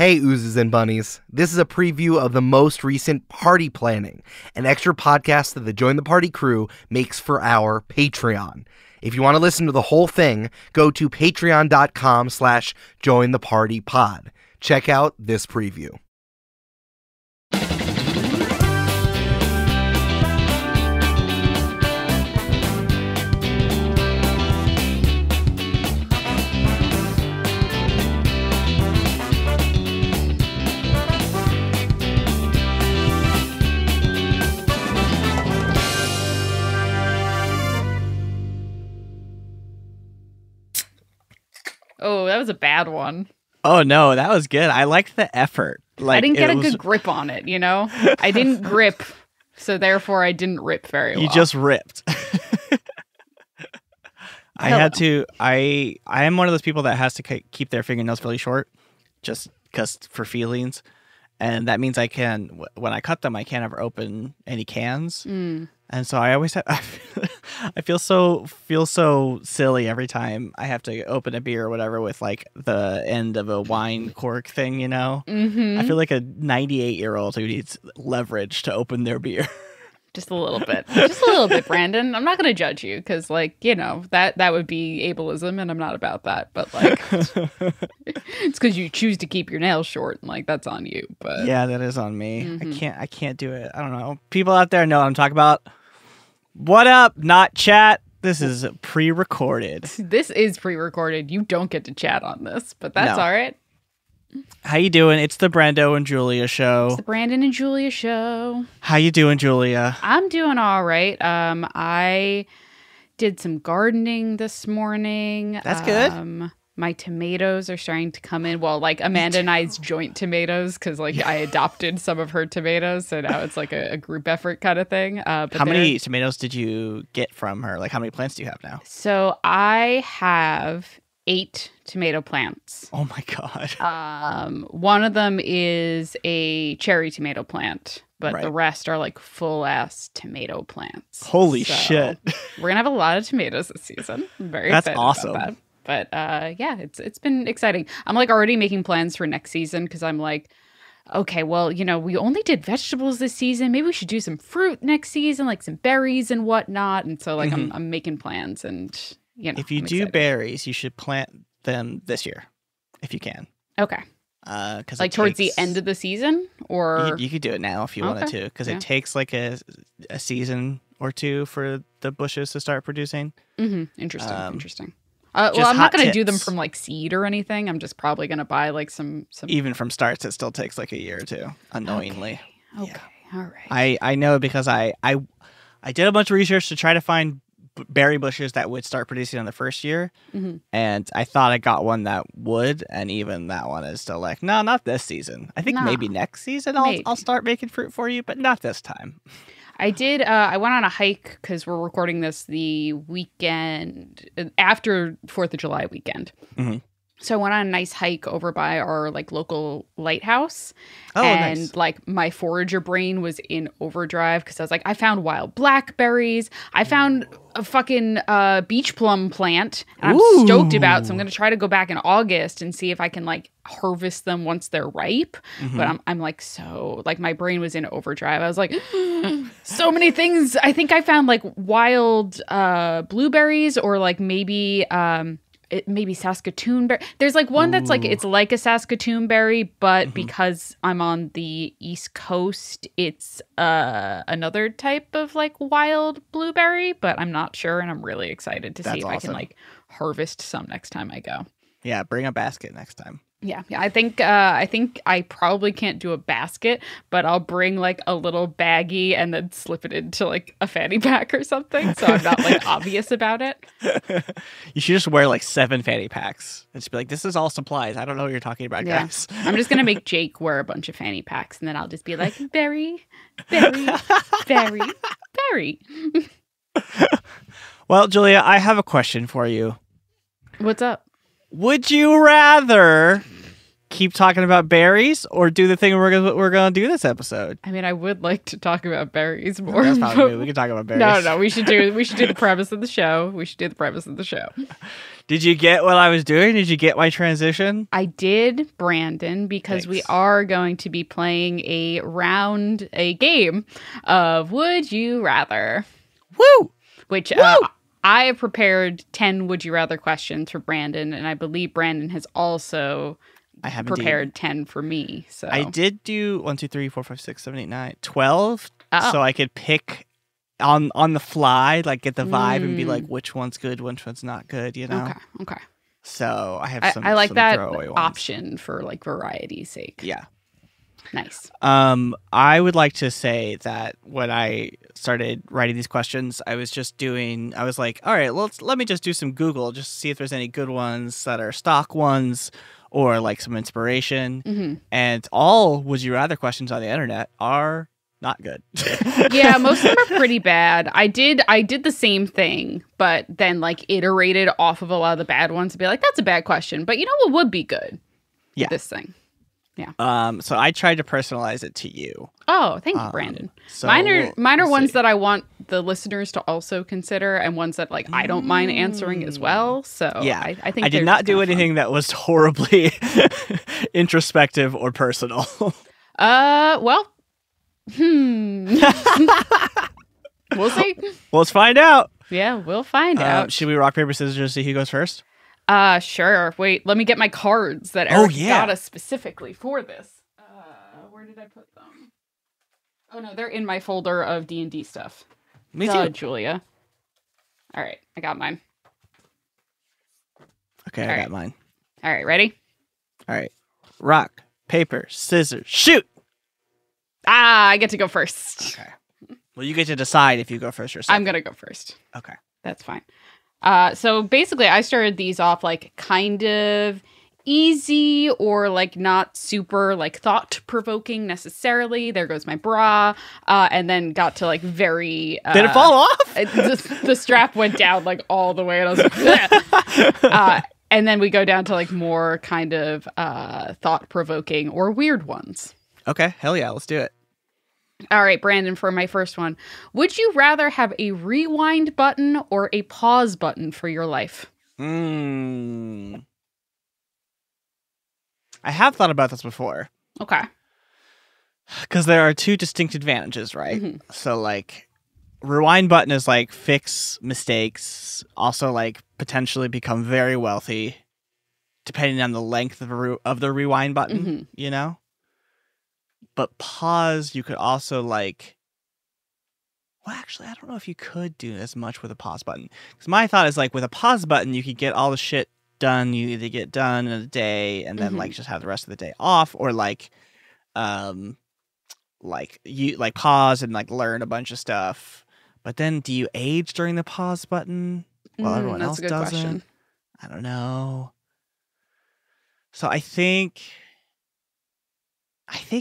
Hey, oozes and bunnies. This is a preview of the most recent Party Planning, an extra podcast that the Join the Party crew makes for our Patreon. If you want to listen to the whole thing, go to patreon.com/jointhepartypod. Check out this preview. Oh, that was a bad one. Oh, no, that was good. I liked the effort. I didn't get a good grip on it, you know? I didn't grip, so therefore I didn't rip very well. You just ripped. I am one of those people that has to keep their fingernails really short, just because for feelings. And that means when I cut them, I can't ever open any cans. And so I always I feel so silly every time I have to open a beer or whatever with like the end of a wine cork thing, you know? Mm-hmm. I feel like a 98-year-old who needs leverage to open their beer. Just a little bit. Just a little bit, Brandon. I'm not going to judge you because, like, you know, that would be ableism, and I'm not about that. But, like, it's because you choose to keep your nails short, and, like, that's on you. But yeah, that is on me. Mm-hmm. I can't do it. I don't know. People out there know what I'm talking about. What up, not chat? This is pre-recorded. This is pre-recorded. You don't get to chat on this, but that's all right. How you doing? It's the Brando and Julia show. It's the Brandon and Julia show. How you doing, Julia? I'm doing all right. I did some gardening this morning. That's good. My tomatoes are starting to come in. Well, like Amanda and I's joint tomatoes, because like I adopted some of her tomatoes, so now it's like a group effort kind of thing. But how many tomatoes did you get from her? Like, how many plants do you have now? So I have 8 tomato plants. Oh my god. One of them is a cherry tomato plant, but the rest are like full ass tomato plants. Holy shit. We're gonna have a lot of tomatoes this season. I'm very That's excited awesome. about that. But yeah, it's been exciting. I'm like already making plans for next season because I'm like, okay, well, you know, we only did vegetables this season. Maybe we should do some fruit next season, like some berries and whatnot. And so like I'm making plans, and you know, if you do berries, you should plant them this year if you can. Okay. Because like towards the end of the season, or you could do it now if you wanted to, because it takes like a season or two for the bushes to start producing. Interesting. Well, I'm not going to do them from like seed or anything. I'm just probably going to buy like some. Even from starts, it still takes like a year or two, annoyingly. Okay. All right. I know because I did a bunch of research to try to find berry bushes that would start producing on the first year, and I thought I got one that would, and even that one is still like, no, not this season. I think maybe next season I'll start making fruit for you, but not this time. I did. I went on a hike because we're recording this the weekend after 4th of July weekend. So I went on a nice hike over by our like local lighthouse. Oh, and nice. Like my forager brain was in overdrive because I was like, I found wild blackberries. I found a fucking beach plum plant. And I'm stoked about. So I'm going to try to go back in August and see if I can like harvest them once they're ripe. But I'm like, so like my brain was in overdrive. I was like, so many things. I think I found like wild blueberries, or like maybe maybe Saskatoon berry. There's like one that's like, it's like a Saskatoon berry, but because I'm on the East Coast, it's another type of like wild blueberry, but I'm not sure, and I'm really excited to see if I can like harvest some next time I go. Yeah, bring a basket next time. Yeah. I think I probably can't do a basket, but I'll bring like a little baggie and then slip it into like a fanny pack or something, so I'm not like obvious about it. You should just wear like 7 fanny packs and just be like, this is all supplies. I don't know what you're talking about, guys. I'm just gonna make Jake wear a bunch of fanny packs, and then I'll just be like, berry, berry, berry, berry. Well, Julia, I have a question for you. What's up? Would you rather keep talking about berries or do the thing we're gonna do this episode? I mean, I would like to talk about berries more. That's probably good. We can talk about berries. No, we should do the premise of the show. Did you get what I was doing? Did you get my transition? I did, Brandon, because we Thanks. are going to be playing a game of Would You Rather, Woo! which Woo! I have prepared 10 Would You Rather questions for Brandon, and I believe Brandon has also I have prepared 10 for me. So I did do 1, 2, 3, 4, 5, 6, 7, 8, 9, 12. Oh. So I could pick on the fly, like get the vibe and be like, which one's good, which one's not good, you know? Okay. So I have some. I like some that throwaway ones. option for like variety's sake. Yeah. Nice. I would like to say that when I started writing these questions, I was like, all right, let me just do some Google, just see if there's any good ones that are stock ones or like some inspiration. Mm-hmm. And all Would You Rather questions on the internet are not good. Yeah, most of them are pretty bad. I did the same thing, but then like iterated off of a lot of the bad ones to be like, that's a bad question, but you know what would be good? Yeah. This thing. So I tried to personalize it to you. Oh, thank you, Brandon. So mine are we'll ones see. that I want the listeners to also consider, and ones that like I don't mind answering as well. So Yeah, I think I did they're not just do kinda fun. anything that was horribly introspective or personal. Well, we'll see. Well, let's find out. Yeah, we'll find out. Should we rock paper scissors to see who goes first? Sure. Wait, let me get my cards that Oh, Eric yeah. got us specifically for this. Where did I put them? Oh no, they're in my folder of D&D stuff. Me Duh, too. Julia. All right, I got mine. Okay, All I right. got mine. All right, ready? All right. Rock, paper, scissors, shoot. I get to go first. Okay. Well, you get to decide if you go first or second. I'm gonna go first. Okay. That's fine. So basically, I started these off like kind of easy or like not super like thought provoking necessarily. There goes my bra, and then got to like very. Did it fall off? The strap went down like all the way, and I was like, "Bleh." And then we go down to like more kind of thought provoking or weird ones. Okay. Hell yeah. Let's do it. All right, Brandon, for my first one. Would you rather have a rewind button or a pause button for your life? I have thought about this before Okay. because there are two distinct advantages, right? Mhm. So, like, rewind button is like fix mistakes, also like potentially become very wealthy, depending on the length of the rewind button. Mhm. You know. But pause, you could also like. Well, actually, I don't know if you could do as much with a pause button. Because my thought is like with a pause button, you could get all the shit done you need to get done in a day, and then like just have the rest of the day off, or like you like pause and like learn a bunch of stuff. But then, do you age during the pause button while everyone that's else a good doesn't? question. I don't know. So I think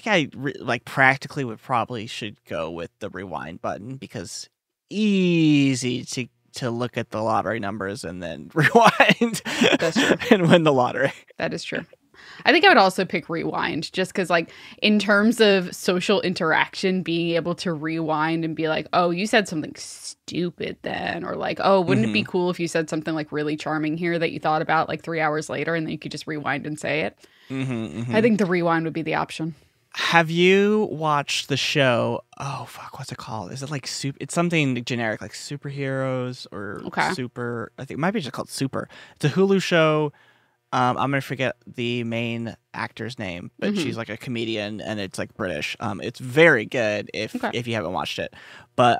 I like practically would probably should go with the rewind button because easy to look at the lottery numbers and then rewind That's true. and win the lottery. That is true. I think I would also pick rewind just because, like, in terms of social interaction, being able to rewind and be like, oh, you said something stupid then. Or like, oh, wouldn't it be cool if you said something like really charming here that you thought about like 3 hours later and then you could just rewind and say it? I think the rewind would be the option. Have you watched the show? Oh fuck, what's it called? Is it like It's something generic, like superheroes or Okay. super. I think it might be just called Super. It's a Hulu show. I'm gonna forget the main actor's name, but she's like a comedian and it's like British. It's very good if you haven't watched it. But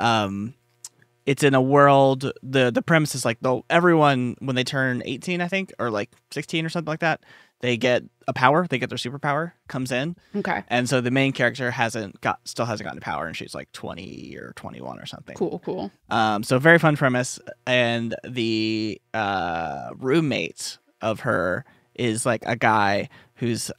it's in a world. The premise is like everyone when they turn 18, I think, or like 16 or something like that, they get a power. They get their superpower comes in. Okay. And so the main character still hasn't gotten power, and she's like 20 or 21 or something. Cool. So very fun premise, and the roommate of her is like a guy who's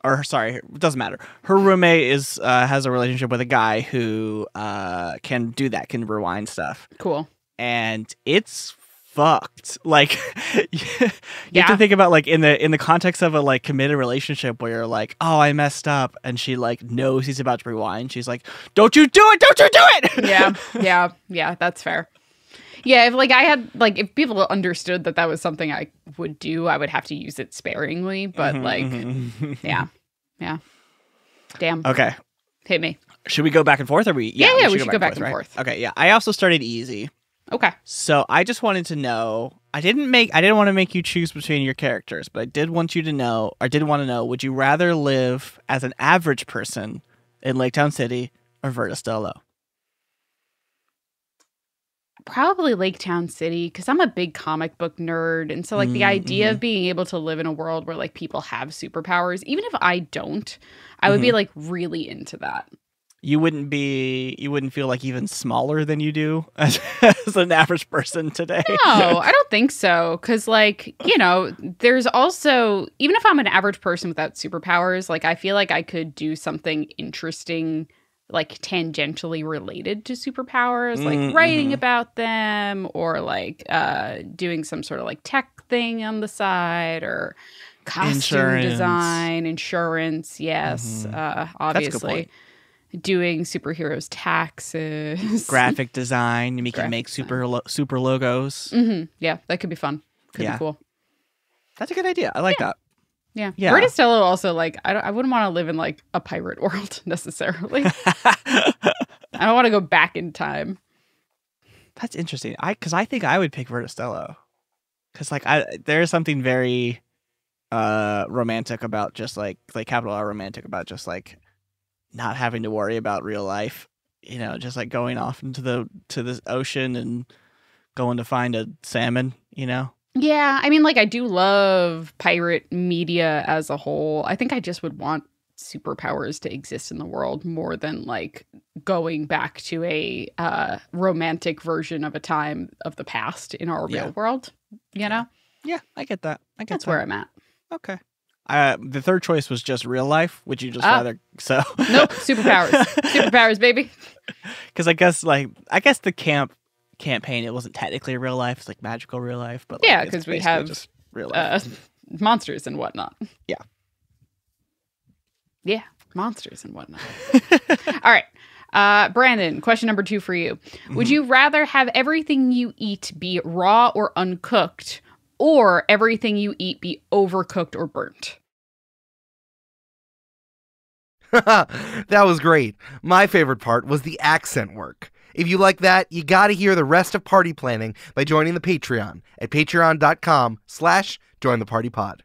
or sorry, it doesn't matter. Her roommate is has a relationship with a guy who can do that, can rewind stuff, Cool. and it's fucked. Like you Yeah. have to think about like in the context of a like committed relationship where you're like, oh, I messed up, and she like knows he's about to rewind. She's like, don't you do it, don't you do it. Yeah, that's fair. Yeah, if like I had like if people understood that that was something I would do, I would have to use it sparingly. But like, yeah. Damn. Okay. Hit me. Should we go back and forth? Or we we should go back and right? forth. Okay, yeah. I also started easy. Okay. So I just wanted to know. I didn't want to make you choose between your characters, but I did want to know, would you rather live as an average person in Lake Town City or Vertistello? Probably Lake Town City, because I'm a big comic book nerd, and so like the idea of being able to live in a world where like people have superpowers, even if I don't, I would be like really into that. You wouldn't feel like even smaller than you do as an average person today. No, I don't think so. Because, like, you know, there's also, even if I'm an average person without superpowers, like, I feel like I could do something interesting, like, tangentially related to superpowers, like writing about them or, like, doing some sort of, like, tech thing on the side or costume design, insurance. Yes, obviously. That's a good point. Doing superheroes' taxes, graphic design. You can make super logos. Yeah, that could be fun. Could be cool. That's a good idea. I like that. Yeah. Vertistello also, like, I wouldn't want to live in like a pirate world necessarily. I don't want to go back in time. That's interesting. Because I think I would pick Vertistello. Because like there is something very romantic about just like capital R romantic about just like not having to worry about real life, you know, just like going off into the ocean and going to find a salmon, you know? Yeah, I mean, like, I do love pirate media as a whole. I think I just would want superpowers to exist in the world more than like going back to a romantic version of a time of the past in our real world, you know? Yeah, I get that. That's where I'm at. Okay. The third choice was just real life. Would you just rather so? Nope, superpowers, superpowers, baby. Because I guess the campaign it wasn't technically real life. It's like magical real life, but like, yeah, because we have just real life. Monsters and whatnot. Yeah, monsters and whatnot. All right, Brandon. Question number 2 for you: Would you rather have everything you eat be raw or uncooked, or everything you eat be overcooked or burnt? That was great. My favorite part was the accent work. If you like that, you gotta hear the rest of Party Planning by joining the Patreon at patreon.com/jointhepartypod.